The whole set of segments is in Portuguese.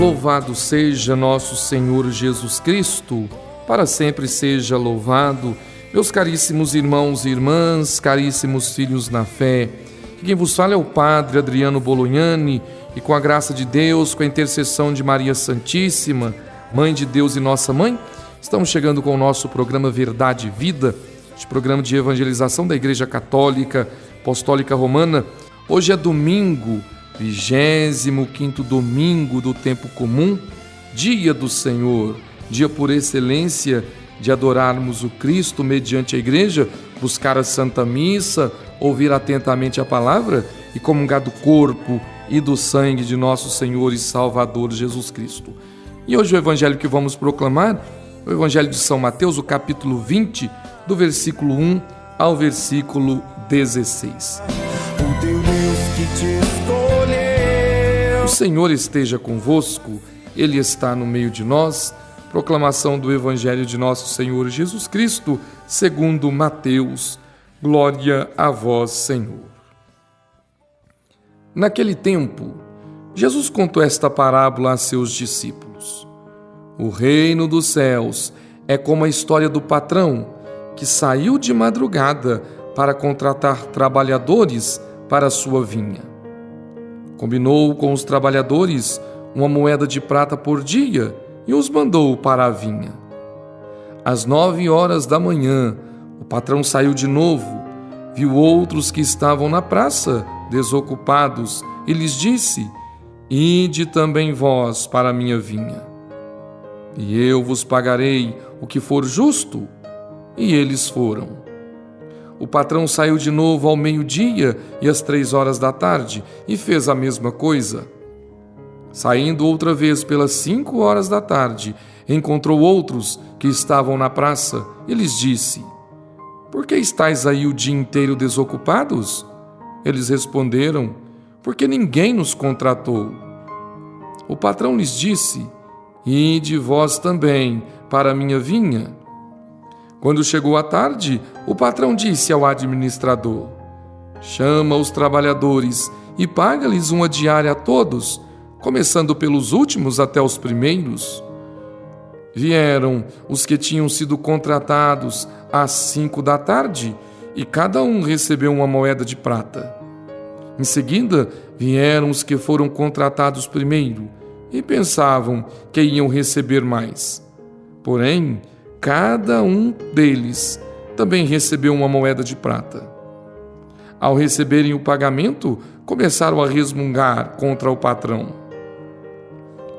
Louvado seja nosso Senhor Jesus Cristo, para sempre seja louvado. Meus caríssimos irmãos e irmãs, caríssimos filhos na fé, quem vos fala é o Padre Adriano Bolognani, e com a graça de Deus, com a intercessão de Maria Santíssima, Mãe de Deus e nossa Mãe, estamos chegando com o nosso programa Verdade e Vida, este programa de evangelização da Igreja Católica Apostólica Romana. Hoje é domingo, 25º domingo do tempo comum, dia do Senhor, dia por excelência de adorarmos o Cristo mediante a Igreja, buscar a Santa Missa, ouvir atentamente a palavra e comungar do corpo e do sangue de nosso Senhor e Salvador Jesus Cristo. E hoje o Evangelho que vamos proclamar, o Evangelho de São Mateus, o capítulo 20, do versículo 1 ao versículo 16. O teu Deus que te escolheu. O Senhor esteja convosco, Ele está no meio de nós. Proclamação do Evangelho de nosso Senhor Jesus Cristo, segundo Mateus. Glória a vós, Senhor. Naquele tempo, Jesus contou esta parábola a seus discípulos. O reino dos céus é como a história do patrão que saiu de madrugada para contratar trabalhadores para a sua vinha. Combinou com os trabalhadores uma moeda de prata por dia e os mandou para a vinha. Às 9 horas da manhã, o patrão saiu de novo, viu outros que estavam na praça, desocupados, e lhes disse: Ide também vós para a minha vinha, e eu vos pagarei o que for justo. E eles foram. O patrão saiu de novo ao meio-dia e às 3 horas da tarde, e fez a mesma coisa. Saindo outra vez pelas 5 horas da tarde, encontrou outros que estavam na praça e lhes disse: Por que estáis aí o dia inteiro desocupados? Eles responderam: Porque ninguém nos contratou. O patrão lhes disse: Ide vós também para a minha vinha. Quando chegou a tarde, o patrão disse ao administrador: Chama os trabalhadores e paga-lhes uma diária a todos, começando pelos últimos até os primeiros. Vieram os que tinham sido contratados às 5 da tarde, e cada um recebeu uma moeda de prata. Em seguida, vieram os que foram contratados primeiro, e pensavam que iam receber mais. Porém, cada um deles também recebeu uma moeda de prata. Ao receberem o pagamento, começaram a resmungar contra o patrão.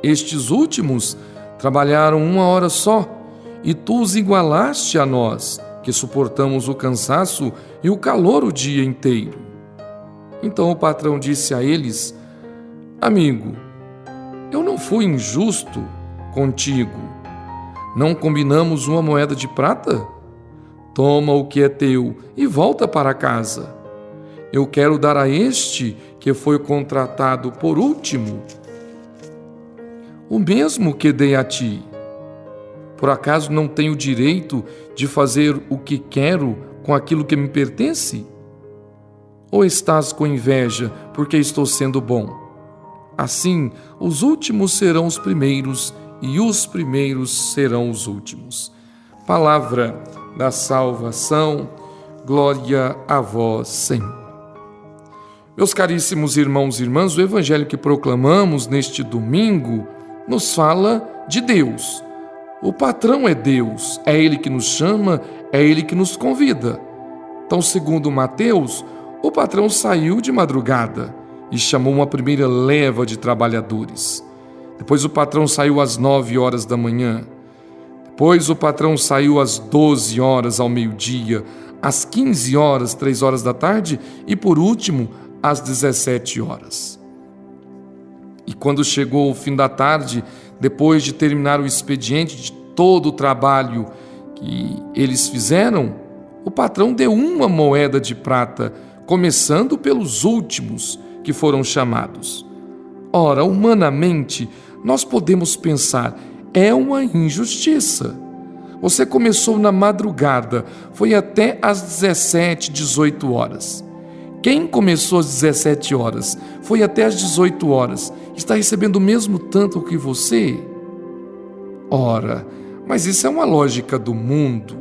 Estes últimos trabalharam 1 hora só, e tu os igualaste a nós, que suportamos o cansaço e o calor o dia inteiro. Então o patrão disse a eles: Amigo, eu não fui injusto contigo. Não combinamos uma moeda de prata? Toma o que é teu e volta para casa. Eu quero dar a este que foi contratado por último o mesmo que dei a ti. Por acaso não tenho direito de fazer o que quero com aquilo que me pertence? Ou estás com inveja porque estou sendo bom? Assim, os últimos serão os primeiros e os primeiros serão os últimos. Palavra da salvação, glória a vós, Senhor. Meus caríssimos irmãos e irmãs, o Evangelho que proclamamos neste domingo nos fala de Deus. O patrão é Deus, é Ele que nos chama, é Ele que nos convida. Então, segundo Mateus, o patrão saiu de madrugada e chamou uma primeira leva de trabalhadores. Depois o patrão saiu às 9 horas da manhã. Depois o patrão saiu às 12 horas ao meio-dia, às 15 horas, 3 horas da tarde e, por último, às 17 horas. E quando chegou o fim da tarde, depois de terminar o expediente de todo o trabalho que eles fizeram, o patrão deu uma moeda de prata, começando pelos últimos que foram chamados. Ora, humanamente, nós podemos pensar, é uma injustiça. Você começou na madrugada, foi até às 17, 18 horas. Quem começou às 17 horas, foi até às 18 horas, está recebendo o mesmo tanto que você? Ora, mas isso é uma lógica do mundo.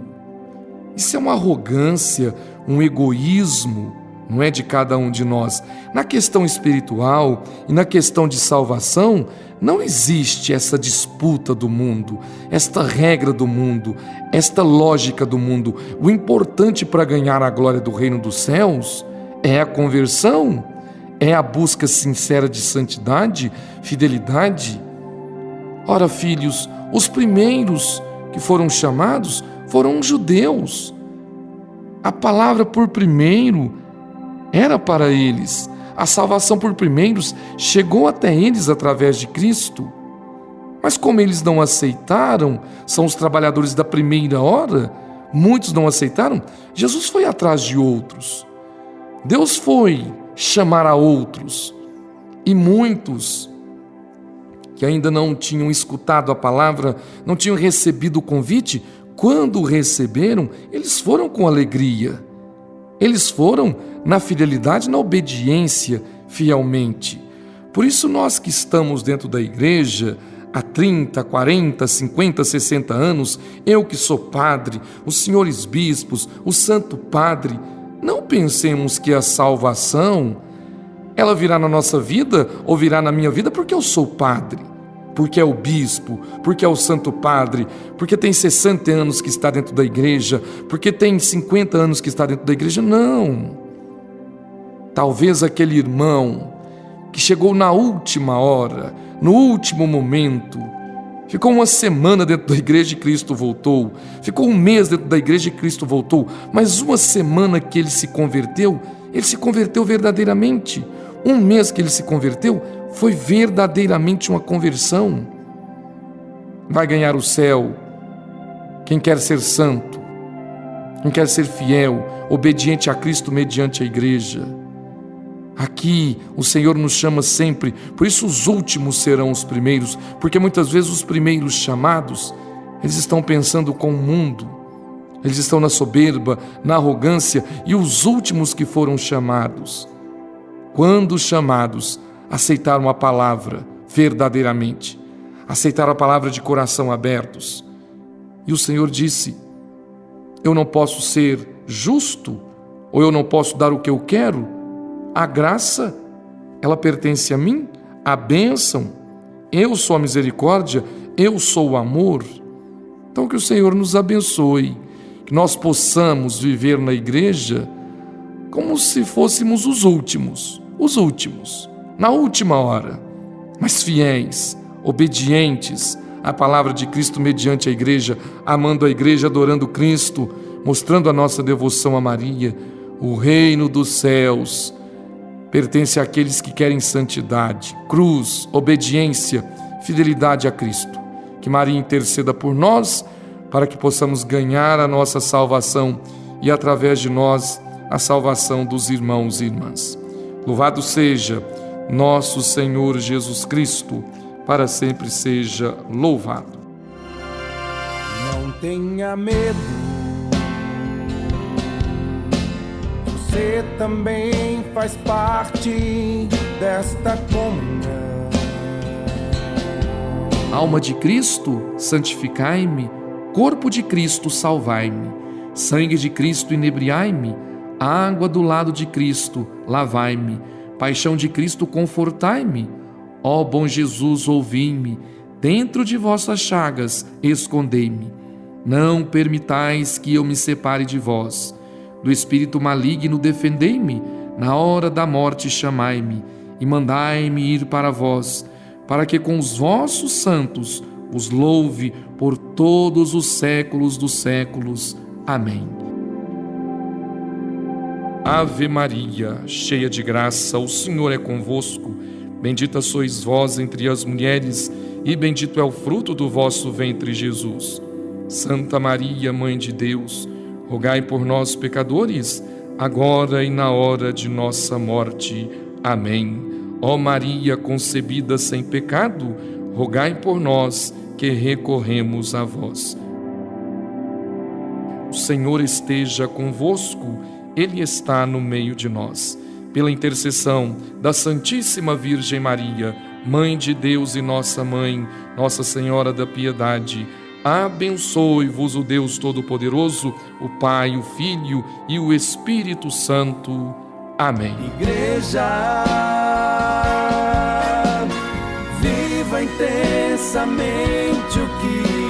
Isso é uma arrogância, um egoísmo, não é de cada um de nós. Na questão espiritual e na questão de salvação, não existe essa disputa do mundo, esta regra do mundo, esta lógica do mundo. O importante para ganhar a glória do reino dos céus é a conversão, é a busca sincera de santidade, fidelidade. Ora, filhos, os primeiros que foram chamados foram os judeus. A palavra por primeiro era para eles. A salvação por primeiros chegou até eles através de Cristo. Mas como eles não aceitaram, são os trabalhadores da primeira hora, muitos não aceitaram, Jesus foi atrás de outros. Deus foi chamar a outros. E muitos que ainda não tinham escutado a palavra, não tinham recebido o convite, quando o receberam, eles foram com alegria. Eles foram na fidelidade, na obediência, fielmente. Por isso nós que estamos dentro da igreja há 30, 40, 50, 60 anos, eu que sou padre, os senhores bispos, o santo padre, não pensemos que a salvação, ela virá na nossa vida ou virá na minha vida porque eu sou padre, porque é o bispo, porque é o santo padre, porque tem 60 anos que está dentro da igreja, porque tem 50 anos que está dentro da igreja. Não. Talvez aquele irmão que chegou na última hora, no último momento, ficou uma semana dentro da igreja e Cristo voltou, ficou um mês dentro da igreja e Cristo voltou, mas uma semana que ele se converteu verdadeiramente. Um mês que ele se converteu, foi verdadeiramente uma conversão. Vai ganhar o céu quem quer ser santo, quem quer ser fiel, obediente a Cristo mediante a igreja. Aqui o Senhor nos chama sempre, por isso os últimos serão os primeiros, porque muitas vezes os primeiros chamados, eles estão pensando com o mundo, eles estão na soberba, na arrogância, e os últimos que foram chamados, quando chamados, aceitaram a palavra verdadeiramente, aceitaram a palavra de coração abertos. E o Senhor disse: eu não posso ser justo, ou eu não posso dar o que eu quero. A graça, ela pertence a mim, a bênção, eu sou a misericórdia, eu sou o amor. Então que o Senhor nos abençoe, que nós possamos viver na igreja como se fôssemos os últimos, na última hora, mas fiéis, obedientes à palavra de Cristo mediante a igreja, amando a igreja, adorando Cristo, mostrando a nossa devoção a Maria. O reino dos céus pertence àqueles que querem santidade, cruz, obediência, fidelidade a Cristo. Que Maria interceda por nós, para que possamos ganhar a nossa salvação e, através de nós, a salvação dos irmãos e irmãs. Louvado seja nosso Senhor Jesus Cristo, para sempre seja louvado. Não tenha medo, você também faz parte desta comunhão. Alma de Cristo, santificai-me, corpo de Cristo, salvai-me, sangue de Cristo, inebriai-me, água do lado de Cristo, lavai-me, paixão de Cristo, confortai-me. Ó bom Jesus, ouvi-me, dentro de vossas chagas escondei-me. Não permitais que eu me separe de vós. Do espírito maligno defendei-me, na hora da morte chamai-me, e mandai-me ir para vós, para que com os vossos santos os louve por todos os séculos dos séculos. Amém. Ave Maria, cheia de graça, o Senhor é convosco. Bendita sois vós entre as mulheres, e bendito é o fruto do vosso ventre, Jesus. Santa Maria, Mãe de Deus, rogai por nós, pecadores, agora e na hora de nossa morte. Amém. Ó Maria concebida sem pecado, rogai por nós que recorremos a vós. O Senhor esteja convosco, Ele está no meio de nós. pela intercessão da Santíssima Virgem Maria, Mãe de Deus e nossa Mãe, Nossa Senhora da Piedade, abençoe-vos o Deus Todo-Poderoso, o Pai, o Filho e o Espírito Santo. Amém. Igreja, viva intensamente o que